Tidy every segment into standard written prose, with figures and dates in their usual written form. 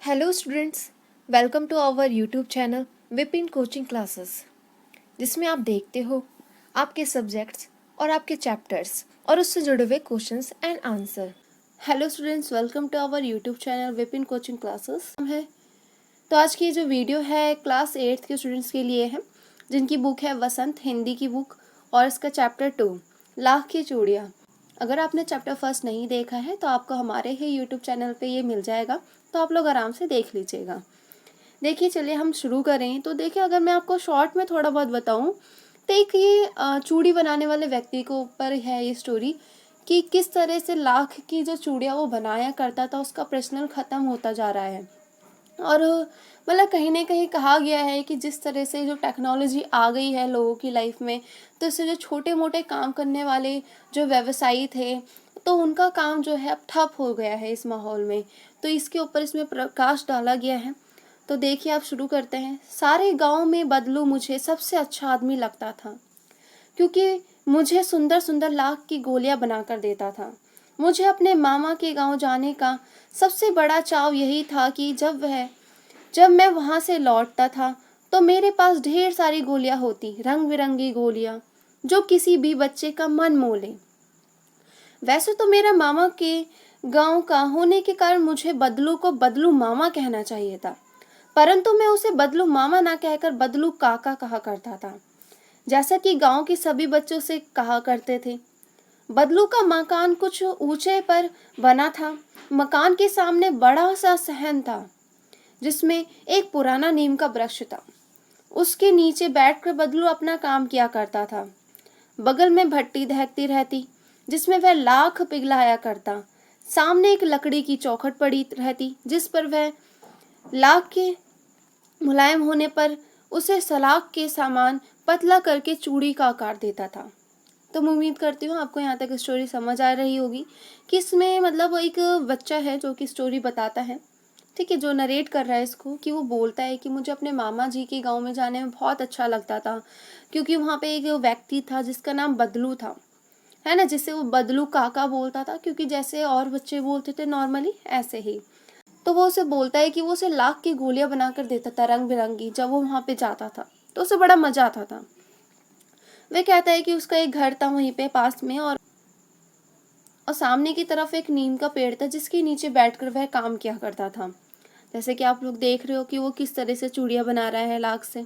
Hello students, welcome to our YouTube channel Vipin coaching classes, जिसमें आप देखते हो आपके सब्जेक्ट्स और आपके चैप्टर्स और उससे जुड़े हुए questions and answer. Hello students, welcome to our YouTube channel Vipin coaching classes है। तो आज की जो वीडियो है क्लास 8th के स्टूडेंट्स के लिए है, जिनकी बुक है वसंत हिंदी की बुक और इसका चैप्टर 2 लाख की चूड़ियाँ। अगर आपने चैप्टर फर्स्ट नहीं देखा है तो आपको हमारे ही यूट्यूब चैनल पे ये मिल जाएगा, तो आप लोग आराम से देख लीजिएगा। देखिए, चलिए हम शुरू करें। तो देखिए, अगर मैं आपको शॉर्ट में थोड़ा बहुत बताऊं तो एक ये चूड़ी बनाने वाले व्यक्ति को ऊपर है ये स्टोरी कि किस तरह से लाख की जो चूड़ियाँ वो बनाया करता था, उसका प्रश्नल ख़त्म होता जा रहा है। और मतलब कहीं ना कहीं कहा गया है कि जिस तरह से जो टेक्नोलॉजी आ गई है लोगों की लाइफ में, तो इससे जो छोटे मोटे काम करने वाले जो व्यवसायी थे, तो उनका काम जो है अब ठप हो गया है इस माहौल में। तो इसके ऊपर इसमें प्रकाश डाला गया है। तो देखिए, आप शुरू करते हैं। सारे गांव में बदलू मुझे सबसे अच्छा आदमी लगता था, क्योंकि मुझे सुंदर सुंदर लाख की गोलियां बनाकर देता था। मुझे अपने मामा के गांव जाने का सबसे बड़ा चाव यही था कि जब मैं वहां से लौटता था तो मेरे पास ढेर सारी गोलियां होती, रंग बिरंगी गोलियां, जो किसी भी बच्चे का मन मोह ले। वैसे तो मेरा मामा के गांव का होने के कारण मुझे बदलू को बदलू मामा कहना चाहिए था, परंतु मैं उसे बदलू मामा ना कहकर बदलू काका कहा करता था, जैसा कि गांव के सभी बच्चों से कहा करते थे। बदलू का मकान कुछ ऊंचे पर बना था। मकान के सामने बड़ा सा सहन था, जिसमें एक पुराना नीम का वृक्ष था। उसके नीचे बैठकर बदलू अपना काम किया करता था। बगल में भट्टी दहकती रहती, जिसमें वह लाख पिघलाया करता। सामने एक लकड़ी की चौखट पड़ी रहती, जिस पर वह लाख के मुलायम होने पर उसे सलाख के सामान पतला करके चूड़ी का आकार देता था। तो मैं उम्मीद करती हूँ आपको यहाँ तक स्टोरी समझ आ रही होगी कि इसमें मतलब एक बच्चा है जो कि स्टोरी बताता है, ठीक है, जो नरेट कर रहा है इसको, कि वो बोलता है कि मुझे अपने मामा जी के गांव में जाने में बहुत अच्छा लगता था, क्योंकि वहाँ पे एक व्यक्ति था जिसका नाम बदलू था, है ना, जिसे वो बदलू काका बोलता था, क्योंकि जैसे और बच्चे बोलते थे नॉर्मली ऐसे ही। तो वो उसे बोलता है कि वो उसे लाख की गोलियां बनाकर देता था रंग बिरंगी, जब वो वहाँ पे जाता था तो उसे बड़ा मजा आता था। वह कहता है कि उसका एक घर था वहीं पे पास में, और सामने की तरफ एक नीम का पेड़ था जिसके नीचे बैठकर वह काम किया करता था। जैसे कि आप लोग देख रहे हो कि वो किस तरह से चूड़ियाँ बना रहा है लाख से,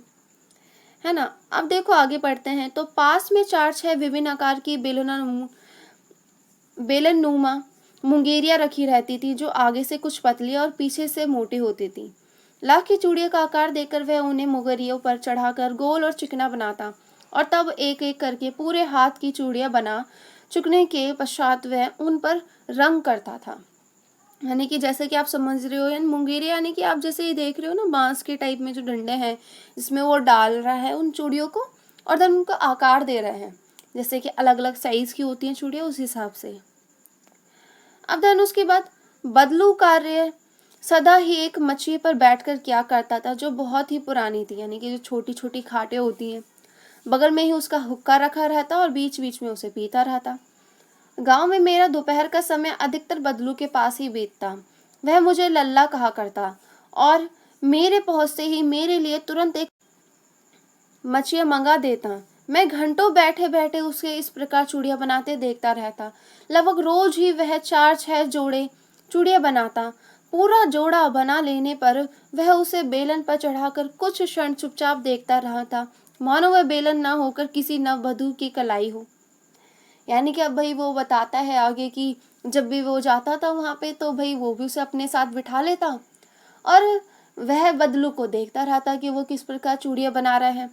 है ना। अब देखो आगे पढ़ते हैं। तो पास में 4-6 विभिन्न आकार की बेलन नुमा मुंगेरियाँ रखी रहती थी, जो आगे से कुछ पतली और पीछे से मोटी होती थी। लाख की चूड़ियों का आकार देकर वह उन्हें मुंगेरियों पर चढ़ाकर गोल और चिकना बनाता, और तब एक एक करके पूरे हाथ की चूड़ियाँ बना चुकने के पश्चात वह उन पर रंग करता था। यानी कि जैसे कि आप समझ रहे हो, यानी मुंगेरी, यानी कि आप जैसे ये देख रहे हो ना, बांस के टाइप में जो डंडे हैं, जिसमें वो डाल रहा है उन चूड़ियों को, और देन उनको आकार दे रहे हैं, जैसे कि अलग अलग साइज की होती हैं चूड़ियाँ, उस हिसाब से। अब देन उसके बाद बदलू कार्य सदा ही एक मछली पर बैठकर किया करता था, जो बहुत ही पुरानी थी, यानी कि जो छोटी छोटी खाटें होती हैं। बगल में ही उसका हुक्का रखा रहता और बीच बीच में उसे पीता रहता। गांव में मेरा दोपहर का समय अधिकतर बदलू के पास ही बीतता। वह मुझे लल्ला कहा करता और मेरे पहुंचते ही मेरे लिए तुरंत एक मछिया मंगा देता। मैं घंटों बैठे बैठे उसे इस प्रकार चूड़ियाँ बनाते देखता रहता। लगभग रोज ही वह 4-6 जोड़े चूड़ियाँ बनाता। पूरा जोड़ा बना लेने पर वह उसे बेलन पर चढ़ाकर कुछ क्षण चुपचाप देखता रहा था, मानो वह बेलन ना होकर किसी नववधू की कलाई हो। यानी कि अब भाई वो बताता है आगे कि जब भी वो जाता था वहाँ पे, तो भाई वो भी उसे अपने साथ बिठा लेता, और वह बदलू को देखता रहता कि वो किस प्रकार चूड़ियाँ बना रहा है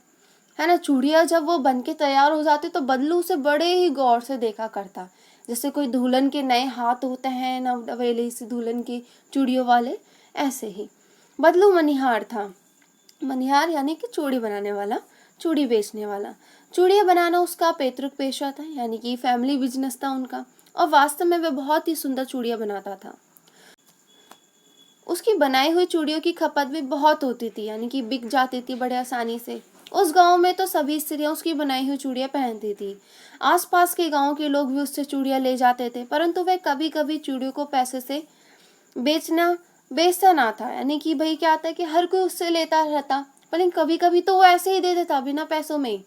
ना। चूड़ियाँ जब वो बन के तैयार हो जाती तो बदलू उसे बड़े ही गौर से देखा करता, जैसे कोई दुल्हन के नए हाथ होते हैं नवनवेली सी दुल्हन की चूड़ियों वाले, ऐसे ही बदलू मनिहार था। मनिहार यानी कि चूड़ी बनाने वाला, चूड़ी बेचने वाला। चूड़ियाँ बनाना उसका पैतृक पेशा था, यानी कि फैमिली बिजनेस था उनका, और वास्तव में वह बहुत ही सुंदर चूड़ियाँ बनाता था। उसकी बनाई हुई चूड़ियों की खपत भी बहुत होती थी, यानी कि बिक जाती थी बड़े आसानी से। उस गांव में तो सभी स्त्रियां उसकी बनाई हुई चूड़ियाँ पहनती थी। आसपास के गांव के लोग भी उससे चूड़ियाँ ले जाते थे, परंतु वह कभी कभी चूड़ियों को पैसे से बेचना बेचता ना था, यानी कि भाई क्या आता है कि हर कोई उससे लेता रहता, पर कभी कभी तो वो ऐसे ही दे देता बिना पैसों में ही।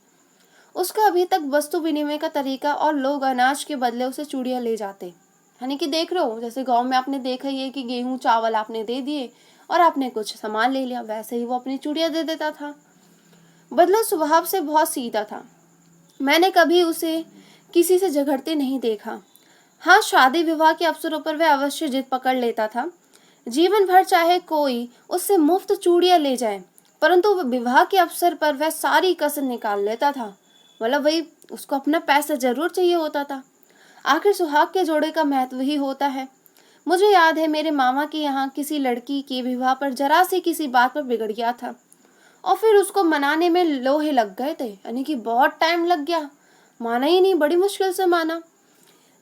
उसका अभी तक वस्तु विनिमय का तरीका, और लोग अनाज के बदले उसे चूड़ियाँ ले जाते। यानी कि देख रहे हो, जैसे गांव में आपने देखा ही है कि गेहूं चावल आपने दे दिए और आपने कुछ सामान ले लिया, वैसे ही वो अपनी चूड़ियाँ दे देता था। बदला स्वभाव से बहुत सीधा था। मैंने कभी उसे किसी से झगड़ते नहीं देखा। हाँ, शादी विवाह के अवसरों पर वह अवश्य जिद पकड़ लेता था। जीवन भर चाहे कोई उससे मुफ्त चूड़ियां ले जाए, परंतु विवाह के अवसर पर वह सारी कसर निकाल लेता था। मतलब वही, उसको अपना पैसा जरूर चाहिए होता था। आखिर सुहाग के जोड़े का महत्व ही होता है। मुझे याद है मेरे मामा के यहाँ किसी लड़की के विवाह पर जरा सी किसी बात पर बिगड़ गया था, और फिर उसको मनाने में लोहे लग गए थे, यानी कि बहुत टाइम लग गया। माना ही नहीं, बड़ी मुश्किल से माना।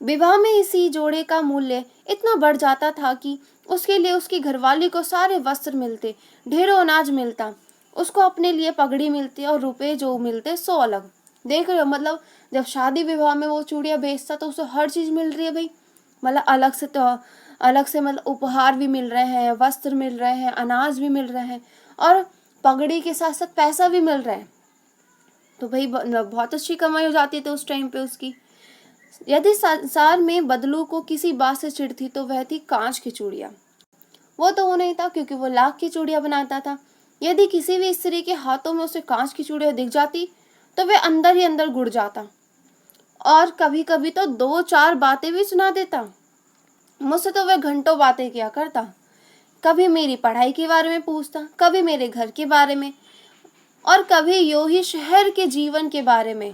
विवाह में इसी जोड़े का मूल्य इतना बढ़ जाता था कि उसके लिए उसकी घरवाली को सारे वस्त्र मिलते, ढेरों अनाज मिलता, उसको अपने लिए पगड़ी मिलती और रुपए जो मिलते सो अलग। देख रहे हो, मतलब जब शादी विवाह में वो चूड़ियाँ बेचता तो उसे हर चीज मिल रही है भाई। मतलब अलग से मतलब उपहार भी मिल रहे हैं, वस्त्र मिल रहे हैं, अनाज भी मिल रहे हैं, और पगड़ी के साथ साथ पैसा भी मिल रहा है। तो भाई बहुत अच्छी कमाई हो जाती थी उस टाइम पे उसकी। यदि संसार में बदलू को किसी बात से चिढ़ थी तो वह थी कांच की चूड़ियाँ। वो तो वो नहीं था, क्योंकि वो लाख की चूड़ियाँ बनाता था। यदि किसी भी स्त्री के हाथों में उसे कांच की चूड़ियाँ दिख जाती तो वह अंदर ही अंदर गुड़ जाता, और कभी कभी तो दो चार बातें भी सुना देता। मुझसे तो वह घंटों बातें किया करता। कभी मेरी पढ़ाई के बारे में पूछता, कभी मेरे घर के बारे में, और कभी यूं ही शहर के जीवन के बारे में।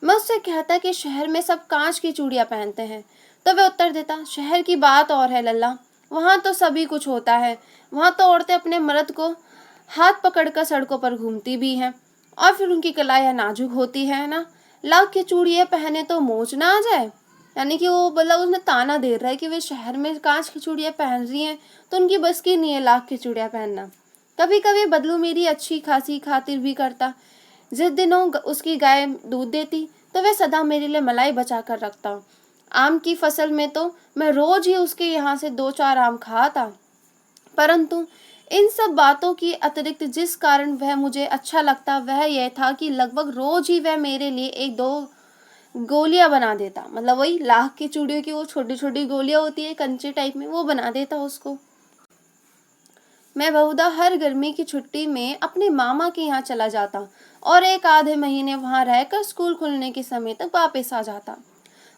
मैं उससे कहता कि शहर में सब कांच की चूड़ियाँ पहनते हैं, तो वह उत्तर देता, शहर की बात और है लल्ला, वहाँ तो सभी कुछ होता है। वहाँ तो औरतें अपने मर्द को हाथ पकड़कर सड़कों पर घूमती भी हैं, और फिर उनकी कलाइयाँ नाजुक होती है ना। लाख की चूड़ियाँ पहने तो मोच ना आ जाए। यानी कि वो मतलब उसने ताना दे रहा है कि वे शहर में कांच की चूड़ियाँ पहन रही हैं, तो उनकी बस की नहीं है लाख की चूड़ियाँ पहनना। कभी कभी बदलू मेरी अच्छी खासी खातिर भी करता। जिस दिनों उसकी गाय दूध देती तो वह सदा मेरे लिए मलाई बचा कर रखता। आम की फसल में तो मैं रोज ही उसके यहाँ से दो चार आम खाता। परंतु इन सब बातों की अतिरिक्त जिस कारण वह मुझे अच्छा लगता वह यह था कि लगभग रोज ही वह मेरे लिए एक दो गोलियां बना देता। मतलब वही लाख की चूड़ियों की वो छोटी छोटी गोलियां होती है कंचे टाइप में, वो बना देता उसको। मैं बहुधा हर गर्मी की छुट्टी में अपने मामा के यहाँ चला जाता और एक आधे महीने वहाँ रहकर स्कूल खुलने के समय तक वापस आ जाता।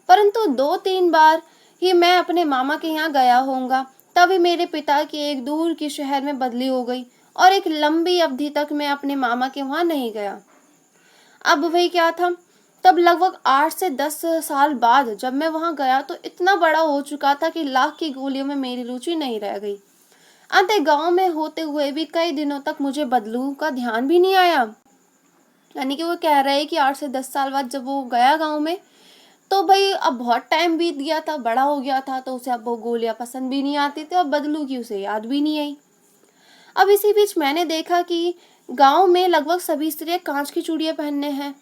परंतु दो तीन बार ही मैं अपने मामा के यहाँ गया होऊंगा, तभी मेरे पिता की एक दूर की शहर में बदली हो गई, और एक लंबी अवधि तक मैं अपने मामा के वहाँ नहीं गया। अब वही क्या था, तब लगभग 8 से 10 साल बाद जब मैं वहाँ गया तो इतना बड़ा हो चुका था कि लाख की गोलियों में मेरी रुचि नहीं रह गई। अंत गांव में होते हुए भी कई दिनों तक मुझे बदलू का ध्यान भी नहीं आया। यानी कि वो कह रहे हैं कि 8 से 10 साल बाद जब वो गया गांव में, तो भाई अब बहुत टाइम बीत गया था, बड़ा हो गया था, तो उसे अब वो गोलियां पसंद भी नहीं आती थी और बदलू की उसे याद भी नहीं आई। अब इसी बीच मैंने देखा कि गांव में लगभग सभी स्त्रियां कांच की चूड़ियां पहनने हैं।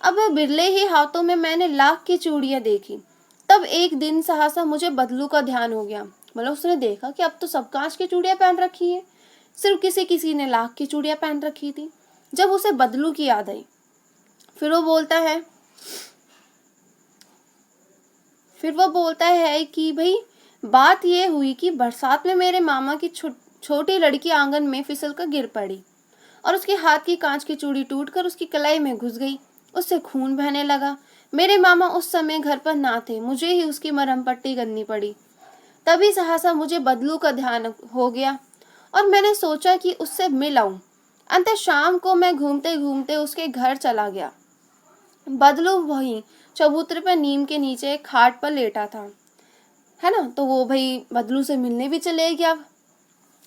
अब बिरले ही हाथों में मैंने लाख की चूड़ियां देखी। तब एक दिन सहसा मुझे बदलू का ध्यान हो गया। मतलब उसने देखा कि अब तो सब कांच की चूड़ियां पहन रखी है, सिर्फ किसी किसी ने लाख की चूड़ियां पहन रखी थी। जब उसे बदलू की याद आई, फिर वो बोलता है फिर वो बोलता है कि भाई बात ये हुई कि बरसात में मेरे मामा की छोटी लड़की आंगन में फिसल कर गिर पड़ी, और उसके हाथ की कांच की चूड़ी टूटकर उसकी कलाई में घुस गई। उससे खून बहने लगा। मेरे मामा उस समय घर पर ना थे, मुझे ही उसकी मरहम पट्टी करनी पड़ी। तभी सहसा मुझे बदलू का ध्यान हो गया, और मैंने सोचा कि उससे मिल आऊं। अंत शाम को मैं घूमते घूमते उसके घर चला गया। बदलू वहीं चबूतरे पर नीम के नीचे एक खाट पर लेटा था, है ना। तो वो भाई बदलू से मिलने भी चले गया।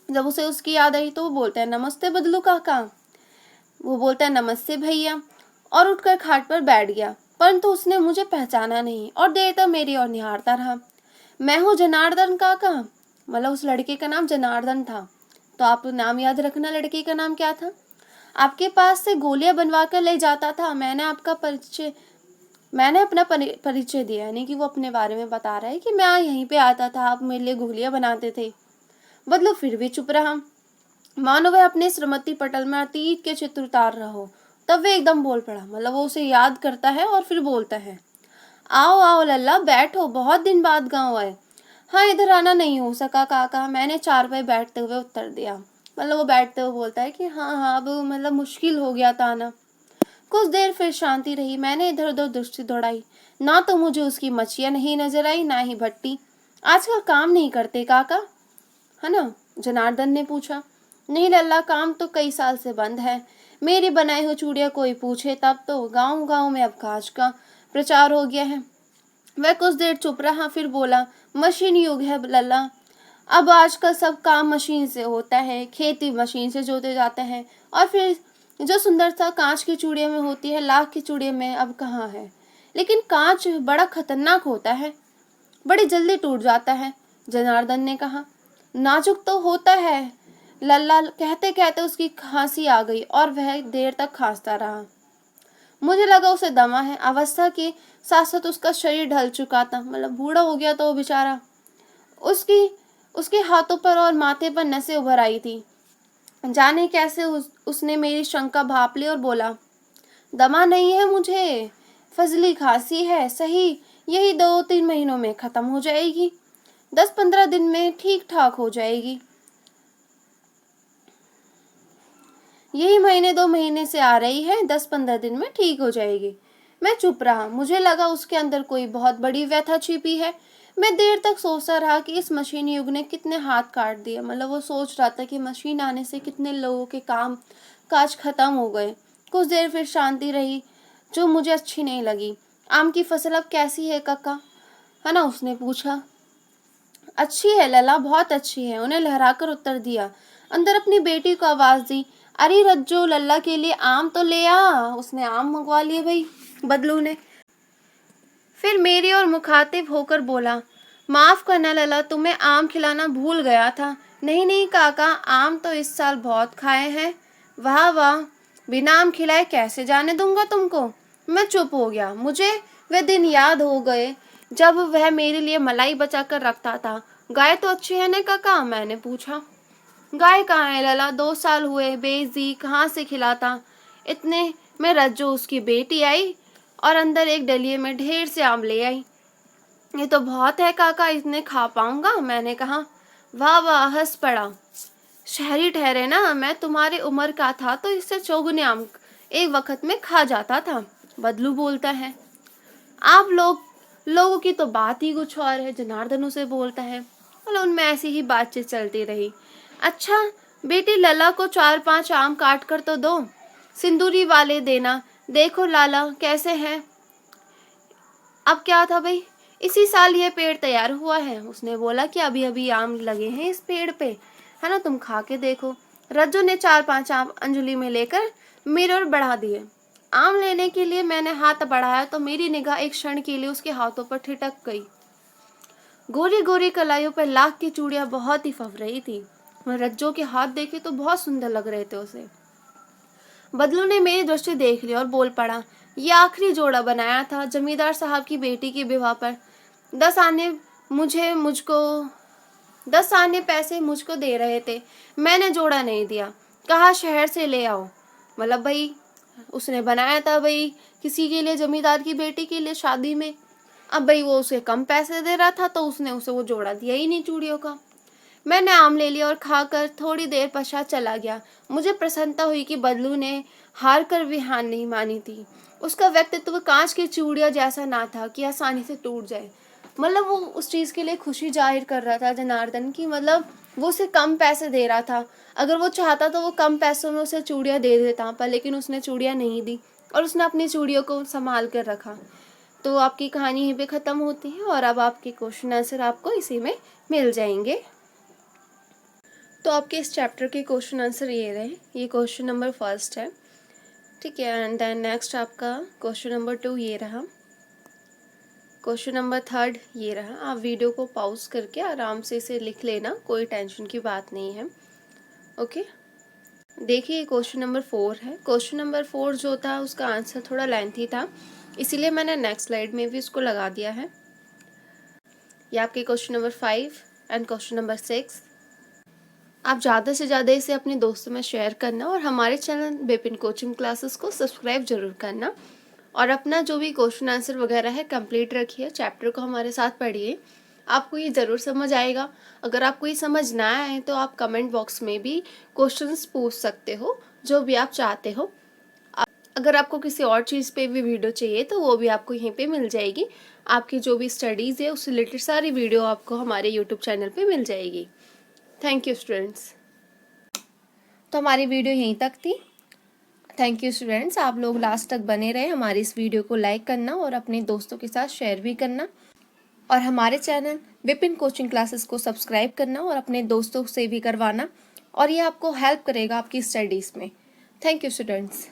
जब उसे उसकी याद आई तो वो बोलता है, नमस्ते बदलू काका। वो बोलता है, नमस्ते भैया, और उठकर खाट पर बैठ गया। परंतु उसने मुझे पहचाना नहीं और देर तक मेरी ओर निहारता रहा। मैं हूँ जनार्दन काका। मतलब उस लड़के का नाम जनार्दन था। तो आप नाम याद रखना, लड़के का नाम क्या था। आपके पास से गोलियां बनवा कर ले जाता था। मैंने अपना परिचय दिया, यानी कि वो अपने बारे में बता रहा है कि मैं यहीं पे आता था, आप मेरे लिए गोलियां बनाते थे। बदलू फिर भी चुप रहा, मानो वह अपने स्मृति पटल में अतीत के चित्र उतार रहा हो। तब वे एकदम बोल पड़ा, मतलब वो उसे याद करता है और फिर बोलता है, आओ आओ लल्ला बैठो, बहुत दिन बाद गाँव आए। हाँ, इधर आना नहीं हो सका काका, मैंने चारपाई बैठते हुए उत्तर दिया। मतलब वो बैठते हुए बोलता है कि हाँ हाँ, अब मतलब मुश्किल हो गया था आना। कुछ देर फिर शांति रही। मैंने इधर उधर दृष्टि दौड़ाई, ना तो मुझे उसकी मछिया नहीं नजर आई, ना ही भट्टी। आजकल काम नहीं करते काका, है ना? जनार्दन ने पूछा। नहीं लल्ला, काम तो कई साल से बंद है। मेरी बनाई हुई चूड़ियाँ कोई पूछे तब तो। गांव गांव में अब कांच का प्रचार हो गया है। वह कुछ देर चुप रहा, फिर बोला, मशीन युग है लल्ला, अब आजकल सब काम मशीन से होता है। खेती मशीन से जोते जाते हैं, और फिर जो सुंदरता कांच की चूड़ियों में होती है, लाख की चूड़ियों में अब कहाँ है। लेकिन कांच बड़ा खतरनाक होता है, बड़ी जल्दी टूट जाता है, जनार्दन ने कहा। नाजुक तो होता है लल्ला। कहते कहते उसकी खांसी आ गई और वह देर तक खांसता रहा। मुझे लगा उसे दमा है। अवस्था के साथ साथ उसका शरीर ढल चुका था, मतलब बूढ़ा हो गया तो वो बेचारा। उसकी उसके हाथों पर और माथे पर नसें उभर आई थी। जाने कैसे उसने मेरी शंका भांप ली और बोला, दमा नहीं है मुझे, फजली खांसी है सही, यही 2-3 महीनों में खत्म हो जाएगी, 10-15 दिन में ठीक ठाक हो जाएगी। यही महीने 2 महीने से आ रही है, 10-15 दिन में ठीक हो जाएगी। मैं चुप रहा, मुझे लगा उसके अंदर कोई बहुत बड़ी व्यथा छिपी है। मैं देर तक सोचता रहा कि इस मशीन युग ने कितने हाथ काट दिए। मतलब वो सोच रहा था कि मशीन आने से कितने लोगों के काम काज खत्म हो गए। कुछ देर फिर शांति रही, जो मुझे अच्छी नहीं लगी। आम की फसल अब कैसी है काका, है ना? उसने पूछा। अच्छी है लला, बहुत अच्छी है, उन्हें लहराकर उत्तर दिया। अंदर अपनी बेटी को आवाज दी, अरे रज्जो, लल्ला के लिए आम तो ले आ। उसने आम मंगवा लिए भाई, बदलू ने। फिर मेरी ओर मुखातिब होकर बोला, माफ करना लला, तुम्हें आम खिलाना भूल गया था। नहीं नहीं काका, आम तो इस साल बहुत खाए हैं। वाह वाह, बिना आम खिलाए कैसे जाने दूंगा तुमको। मैं चुप हो गया। मुझे वे दिन याद हो गए जब वह मेरे लिए मलाई बचा कर रखता था। गाय तो अच्छी है ना काका, मैंने पूछा। गाय कहाँ है लला, 2 साल हुए, बेच दी, कहाँ से खिलाता। इतने में रज्जो उसकी बेटी आई और अंदर एक डलिये में ढेर से आम ले आई। ये तो बहुत है काका, इतने खा पाऊंगा, मैंने कहा। वाह वाह, हंस पड़ा। शहरी ठहरे ना, मैं तुम्हारी उम्र का था तो इससे चौगुने आम एक वक्त में खा जाता था, बदलू बोलता है। आप लोगों की तो बात ही कुछ और है, जनार्दन उसे बोलता है। और उनमें ऐसी ही बातचीत चलती रही। अच्छा बेटी, लला को 4-5 आम काट कर तो दो, सिंदूरी वाले देना। देखो लाला कैसे हैं। अब क्या था भाई, इसी साल ये पेड़ तैयार हुआ है। उसने बोला कि अभी अभी आम लगे हैं इस पेड़ पे, है ना, तुम खा के देखो। रज्जू ने 4-5 आम अंजलि में लेकर मेरे ओर बढ़ा दिए। आम लेने के लिए मैंने हाथ बढ़ाया तो मेरी निगाह एक क्षण के लिए उसके हाथों पर ठिठक गई। गोरी गोरी कलाइयों पर लाख की चूड़ियां बहुत ही फब रही थी। मैं रज्जो के हाथ देखे तो बहुत सुंदर लग रहे थे उसे। बदलू ने मेरी दृष्टि देख ली और बोल पड़ा, ये आखिरी जोड़ा बनाया था जमींदार साहब की बेटी के विवाह पर। 10 आने मुझको 10 आने पैसे मुझको दे रहे थे, मैंने जोड़ा नहीं दिया, कहा शहर से ले आओ। मतलब भाई उसने बनाया था भाई किसी के लिए, जमींदार की बेटी के लिए शादी में। अब भाई वो उसे कम पैसे दे रहा था तो उसने उसे वो जोड़ा दिया ही नहीं चूड़ियों का। मैंने आम ले लिया और खाकर थोड़ी देर पश्चात चला गया। मुझे प्रसन्नता हुई कि बदलू ने हार कर भी हार नहीं मानी थी। उसका व्यक्तित्व कांच की चूड़ियां जैसा ना था कि आसानी से टूट जाए। मतलब वो उस चीज़ के लिए खुशी जाहिर कर रहा था जनार्दन की, मतलब वो उसे कम पैसे दे रहा था। अगर वो चाहता तो वो कम पैसों में उसे चूड़ियाँ दे देता, पर लेकिन उसने चूड़ियाँ नहीं दी और उसने अपनी चूड़ियों को संभाल कर रखा। तो आपकी कहानी यहीं पे ख़त्म होती है और अब आपके क्वेश्चन आंसर आपको इसी में मिल जाएंगे। तो आपके इस चैप्टर के क्वेश्चन आंसर ये रहे। ये क्वेश्चन नंबर 1 है, ठीक है। एंड देन नेक्स्ट आपका क्वेश्चन नंबर 2 ये रहा, क्वेश्चन नंबर 3 ये रहा। आप वीडियो को पॉज करके आराम से इसे लिख लेना, कोई टेंशन की बात नहीं है। ओके, देखिए क्वेश्चन नंबर 4 है। क्वेश्चन नंबर 4 जो था उसका आंसर थोड़ा लेंथी था, इसीलिए मैंने नेक्स्ट स्लाइड में भी उसको लगा दिया है। ये आपके question number 5 and question number 6। आप ज़्यादा से ज़्यादा इसे अपने दोस्तों में शेयर करना और हमारे चैनल विपिन कोचिंग क्लासेस को सब्सक्राइब जरूर करना। और अपना जो भी क्वेश्चन आंसर वगैरह है कंप्लीट रखिए, चैप्टर को हमारे साथ पढ़िए, आपको ये ज़रूर समझ आएगा। अगर आपको ये समझ ना आए तो आप कमेंट बॉक्स में भी क्वेश्चंस पूछ सकते हो, जो भी आप चाहते हो। अगर आपको किसी और चीज़ पे भी वीडियो चाहिए तो वो भी आपको यहीं पे मिल जाएगी। आपकी जो भी स्टडीज़ है उससे रिलेटेड सारी वीडियो आपको हमारे यूट्यूब चैनल पे मिल जाएगी। Thank you students. तो हमारी वीडियो यहीं तक थी। थैंक यू स्टूडेंट्स, आप लोग लास्ट तक बने रहे। हमारी इस वीडियो को लाइक करना और अपने दोस्तों के साथ शेयर भी करना, और हमारे चैनल विपिन कोचिंग क्लासेस को सब्सक्राइब करना और अपने दोस्तों से भी करवाना, और ये आपको हेल्प करेगा आपकी स्टडीज़ में। Thank you students.